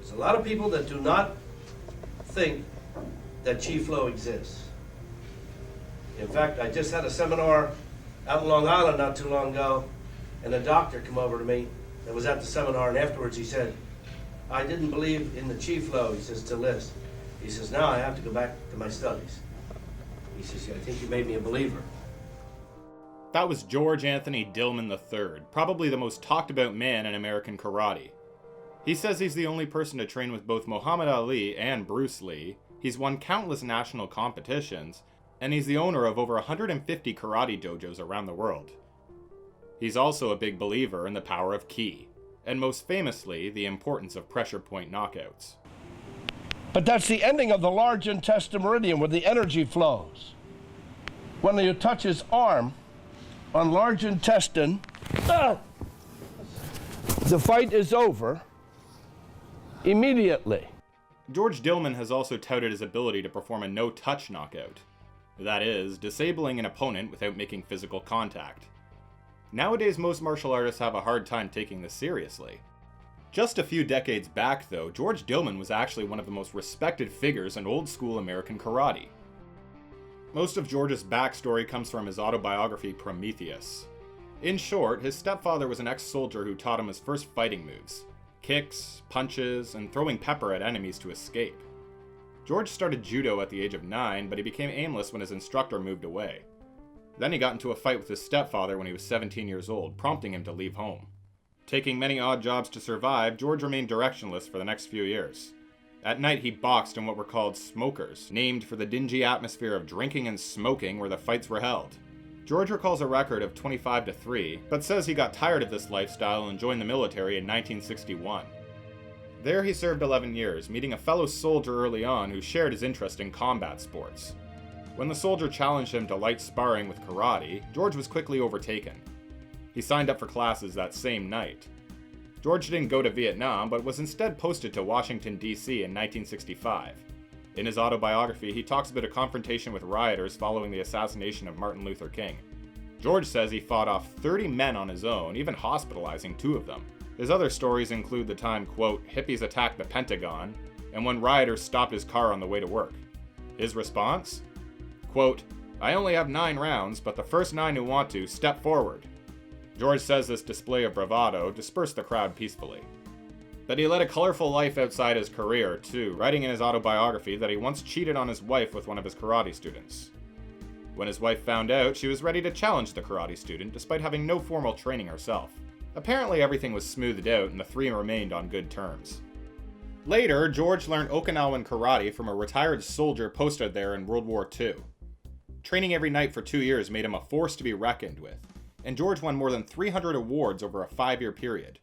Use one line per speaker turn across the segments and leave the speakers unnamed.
There's a lot of people that do not think that Chi Flow exists. In fact, I just had a seminar out in Long Island not too long ago, and a doctor came over to me that was at the seminar, and afterwards he said, I didn't believe in the Chi Flow, he says, till this. He says, now I have to go back to my studies. He says, I think you made me a believer.
That was George Anthony Dillman III, probably the most talked about man in American karate. He says he's the only person to train with both Muhammad Ali and Bruce Lee, he's won countless national competitions, and he's the owner of over 150 karate dojos around the world. He's also a big believer in the power of ki, and most famously, the importance of pressure point knockouts.
But that's the ending of the large intestine meridian where the energy flows. When you touch his arm on large intestine, the fight is over immediately.
George Dillman has also touted his ability to perform a no-touch knockout. That is, disabling an opponent without making physical contact. Nowadays, most martial artists have a hard time taking this seriously. Just a few decades back, though, George Dillman was actually one of the most respected figures in old-school American karate. Most of George's backstory comes from his autobiography, Prometheus. In short, his stepfather was an ex-soldier who taught him his first fighting moves: kicks, punches, and throwing pepper at enemies to escape. George started judo at the age of 9, but he became aimless when his instructor moved away. Then he got into a fight with his stepfather when he was 17 years old, prompting him to leave home. Taking many odd jobs to survive, George remained directionless for the next few years. At night, he boxed in what were called smokers, named for the dingy atmosphere of drinking and smoking where the fights were held. George recalls a record of 25-3, but says he got tired of this lifestyle and joined the military in 1961. There he served 11 years, meeting a fellow soldier early on who shared his interest in combat sports. When the soldier challenged him to light sparring with karate, George was quickly overtaken. He signed up for classes that same night. George didn't go to Vietnam, but was instead posted to Washington, D.C. in 1965. In his autobiography, he talks about a confrontation with rioters following the assassination of Martin Luther King. George says he fought off 30 men on his own, even hospitalizing 2 of them. His other stories include the time, quote, hippies attacked the Pentagon, and when rioters stopped his car on the way to work. His response? Quote, I only have 9 rounds, but the first 9 who want to, step forward. George says this display of bravado dispersed the crowd peacefully. But he led a colorful life outside his career, too, writing in his autobiography that he once cheated on his wife with one of his karate students. When his wife found out, she was ready to challenge the karate student despite having no formal training herself. Apparently everything was smoothed out and the 3 remained on good terms. Later, George learned Okinawan karate from a retired soldier posted there in World War II. Training every night for 2 years made him a force to be reckoned with, and George won more than 300 awards over a 5-year period.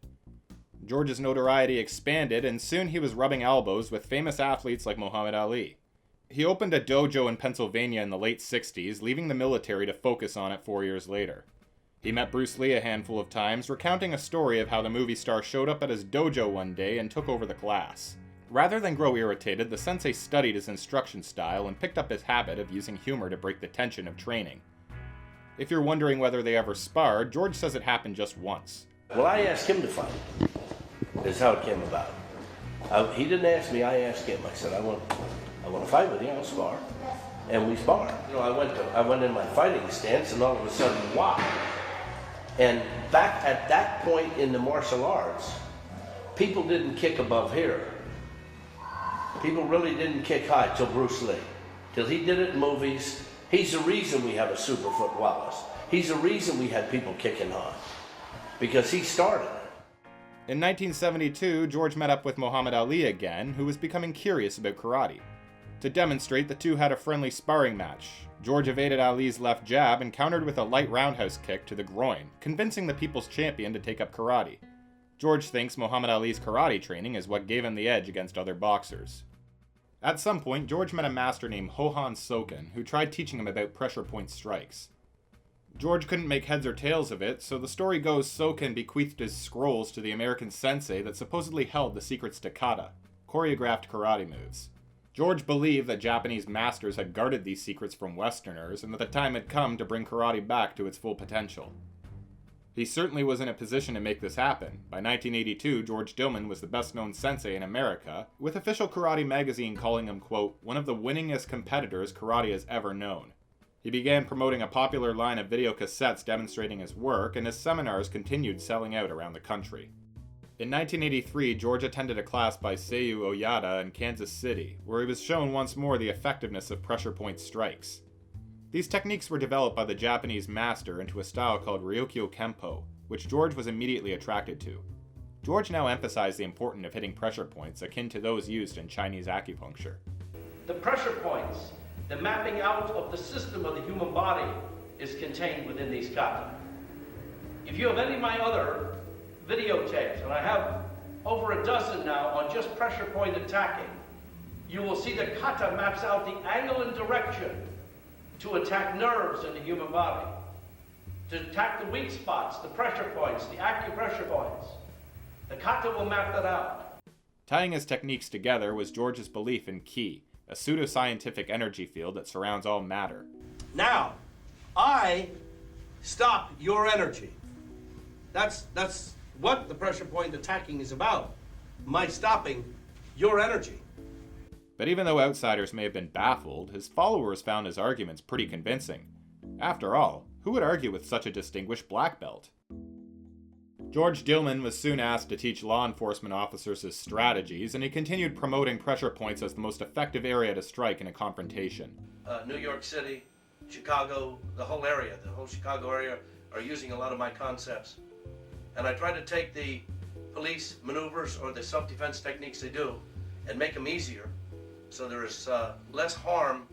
George's notoriety expanded, and soon he was rubbing elbows with famous athletes like Muhammad Ali. He opened a dojo in Pennsylvania in the late 60s, leaving the military to focus on it 4 years later. He met Bruce Lee a handful of times, recounting a story of how the movie star showed up at his dojo one day and took over the class. Rather than grow irritated, the sensei studied his instruction style and picked up his habit of using humor to break the tension of training. If you're wondering whether they ever sparred, George says it happened just once.
Well, I asked him to fight. That's how it came about. He didn't ask me, I asked him. I said, I want to fight with you, I'll spar. And we sparred. You know, I went in my fighting stance, and all of a sudden, wow. And back at that point in the martial arts, people didn't kick above here. People really didn't kick high till Bruce Lee. Till he did it in movies. He's the reason we have a Superfoot Wallace. He's the reason we had people kicking high. Because he started it.
In 1972, George met up with Muhammad Ali again, who was becoming curious about karate. To demonstrate, the two had a friendly sparring match. George evaded Ali's left jab and countered with a light roundhouse kick to the groin, convincing the people's champion to take up karate. George thinks Muhammad Ali's karate training is what gave him the edge against other boxers. At some point, George met a master named Hohan Soken, who tried teaching him about pressure point strikes. George couldn't make heads or tails of it, so the story goes Soken bequeathed his scrolls to the American sensei that supposedly held the secrets to kata, choreographed karate moves. George believed that Japanese masters had guarded these secrets from Westerners, and that the time had come to bring karate back to its full potential. He certainly was in a position to make this happen. By 1982, George Dillman was the best-known sensei in America, with Official Karate magazine calling him, quote, one of the winningest competitors karate has ever known. He began promoting a popular line of video cassettes demonstrating his work, and his seminars continued selling out around the country. In 1983, George attended a class by Seiyu Oyada in Kansas City, where he was shown once more the effectiveness of pressure point strikes. These techniques were developed by the Japanese master into a style called Ryokyo Kempo, which George was immediately attracted to. George now emphasized the importance of hitting pressure points akin to those used in Chinese acupuncture.
The pressure points, the mapping out of the system of the human body is contained within these kata. If you have any of my other videotapes, and I have over a dozen now on just pressure point attacking, you will see the kata maps out the angle and direction to attack nerves in the human body, to attack the weak spots, the pressure points, the acupressure points. The kata will map that out.
Tying his techniques together was George's belief in Ki, a pseudoscientific energy field that surrounds all matter.
Now, I stop your energy. That's what the pressure point attacking is about. My stopping your energy.
But even though outsiders may have been baffled, his followers found his arguments pretty convincing. After all, who would argue with such a distinguished black belt? George Dillman was soon asked to teach law enforcement officers his strategies, and he continued promoting pressure points as the most effective area to strike in a confrontation.
New York City, Chicago, the whole Chicago area are using a lot of my concepts. And I try to take the police maneuvers or the self-defense techniques they do and make them easier. So there is less harm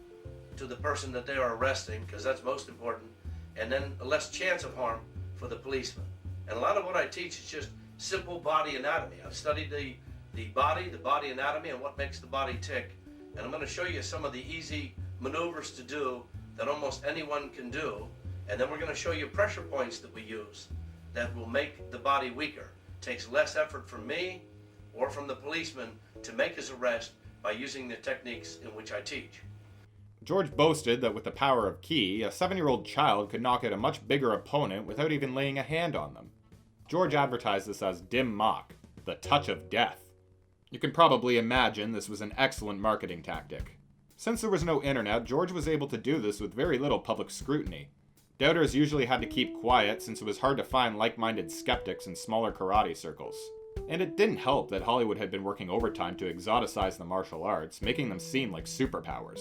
to the person that they are arresting, because that's most important, and then less chance of harm for the policeman. And a lot of what I teach is just simple body anatomy. I've studied the body anatomy, and what makes the body tick. And I'm going to show you some of the easy maneuvers to do that almost anyone can do. And then we're going to show you pressure points that we use that will make the body weaker. It takes less effort from me or from the policeman to make his arrest by using the techniques in which I teach.
George boasted that with the power of Ki, a 7-year-old child could knock out a much bigger opponent without even laying a hand on them. George advertised this as Dim Mak, the touch of death. You can probably imagine this was an excellent marketing tactic. Since there was no internet, George was able to do this with very little public scrutiny. Doubters usually had to keep quiet since it was hard to find like-minded skeptics in smaller karate circles. And it didn't help that Hollywood had been working overtime to exoticize the martial arts, making them seem like superpowers.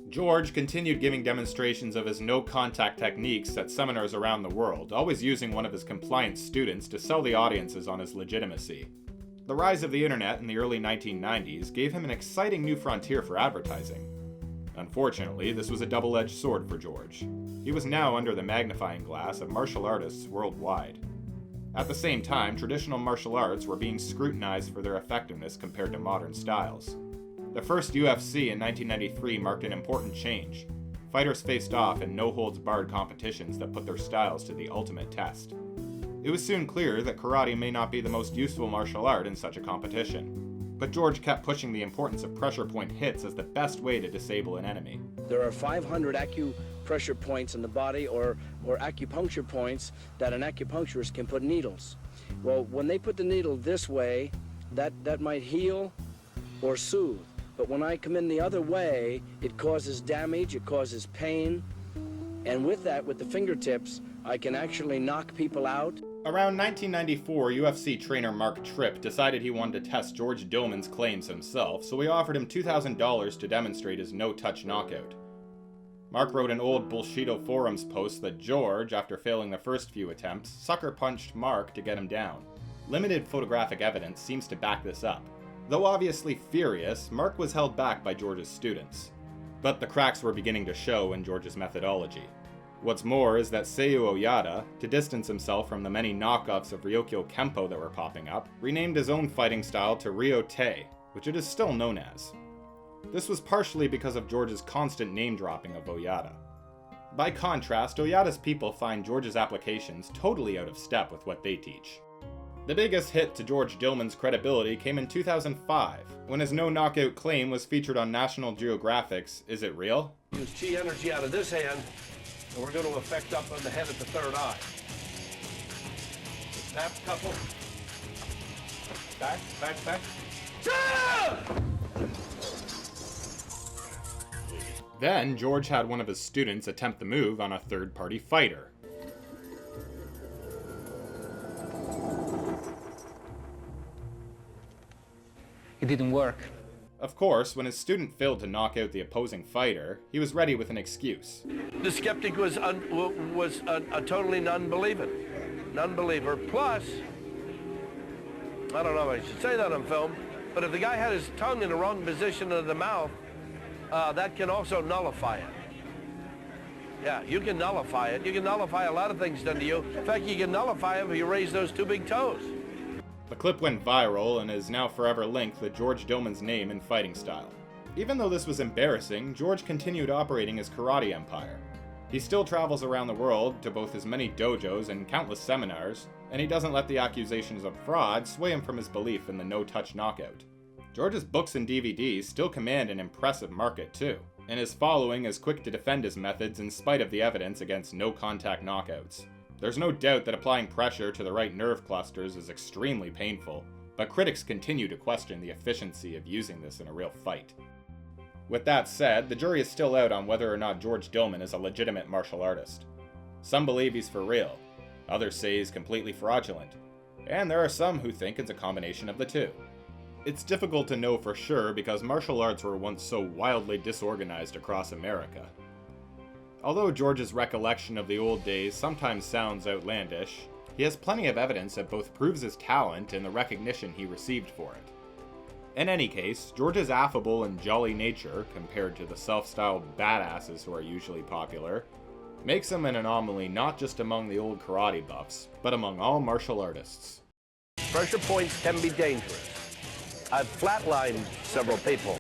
George continued giving demonstrations of his no-contact techniques at seminars around the world, always using one of his compliant students to sell the audiences on his legitimacy. The rise of the internet in the early 1990s gave him an exciting new frontier for advertising. Unfortunately, this was a double-edged sword for George. He was now under the magnifying glass of martial artists worldwide. At the same time, traditional martial arts were being scrutinized for their effectiveness compared to modern styles. The first UFC in 1993 marked an important change. Fighters faced off in no-holds-barred competitions that put their styles to the ultimate test. It was soon clear that karate may not be the most useful martial art in such a competition. But George kept pushing the importance of pressure point hits as the best way to disable an enemy.
There are 500 acupressure points in the body or acupuncture points that an acupuncturist can put needles. Well, when they put the needle this way, that might heal or soothe. But when I come in the other way, it causes damage, it causes pain. And with that, with the fingertips, I can actually knock people out.
Around 1994, UFC trainer Mark Tripp decided he wanted to test George Dillman's claims himself, so he offered him $2,000 to demonstrate his no-touch knockout. Mark wrote an old Bullshido forums post that George, after failing the first few attempts, sucker-punched Mark to get him down. Limited photographic evidence seems to back this up. Though obviously furious, Mark was held back by George's students. But the cracks were beginning to show in George's methodology. What's more is that Seiyu Oyada, to distance himself from the many knockoffs of Ryokyo Kempo that were popping up, renamed his own fighting style to Ryo-Tei, which it is still known as. This was partially because of George's constant name-dropping of Oyada. By contrast, Oyada's people find George's applications totally out of step with what they teach. The biggest hit to George Dillman's credibility came in 2005, when his no-knockout claim was featured on National Geographic's Is It Real?
Use chi energy out of this hand, and we're going to affect up on the head at the third eye.
Snap, couple. Back, back, back.
Then, George had one of his students attempt the move on a third-party fighter.
It didn't work.
Of course, when his student failed to knock out the opposing fighter, he was ready with an excuse.
The skeptic was a totally non-believer. Plus, I don't know if I should say that on film, but if the guy had his tongue in the wrong position of the mouth, that can also nullify it. Yeah, you can nullify it. You can nullify a lot of things done to you. In fact, you can nullify it if you raise those two big toes.
The clip went viral and is now forever linked with George Dillman's name and fighting style. Even though this was embarrassing, George continued operating his karate empire. He still travels around the world to both his many dojos and countless seminars, and he doesn't let the accusations of fraud sway him from his belief in the no-touch knockout. George's books and DVDs still command an impressive market too, and his following is quick to defend his methods in spite of the evidence against no-contact knockouts. There's no doubt that applying pressure to the right nerve clusters is extremely painful, but critics continue to question the efficiency of using this in a real fight. With that said, the jury is still out on whether or not George Dillman is a legitimate martial artist. Some believe he's for real, others say he's completely fraudulent, and there are some who think it's a combination of the two. It's difficult to know for sure because martial arts were once so wildly disorganized across America. Although George's recollection of the old days sometimes sounds outlandish, he has plenty of evidence that both proves his talent and the recognition he received for it. In any case, George's affable and jolly nature, compared to the self-styled badasses who are usually popular, makes him an anomaly not just among the old karate buffs, but among all martial artists.
Pressure points can be dangerous. I've flatlined several people.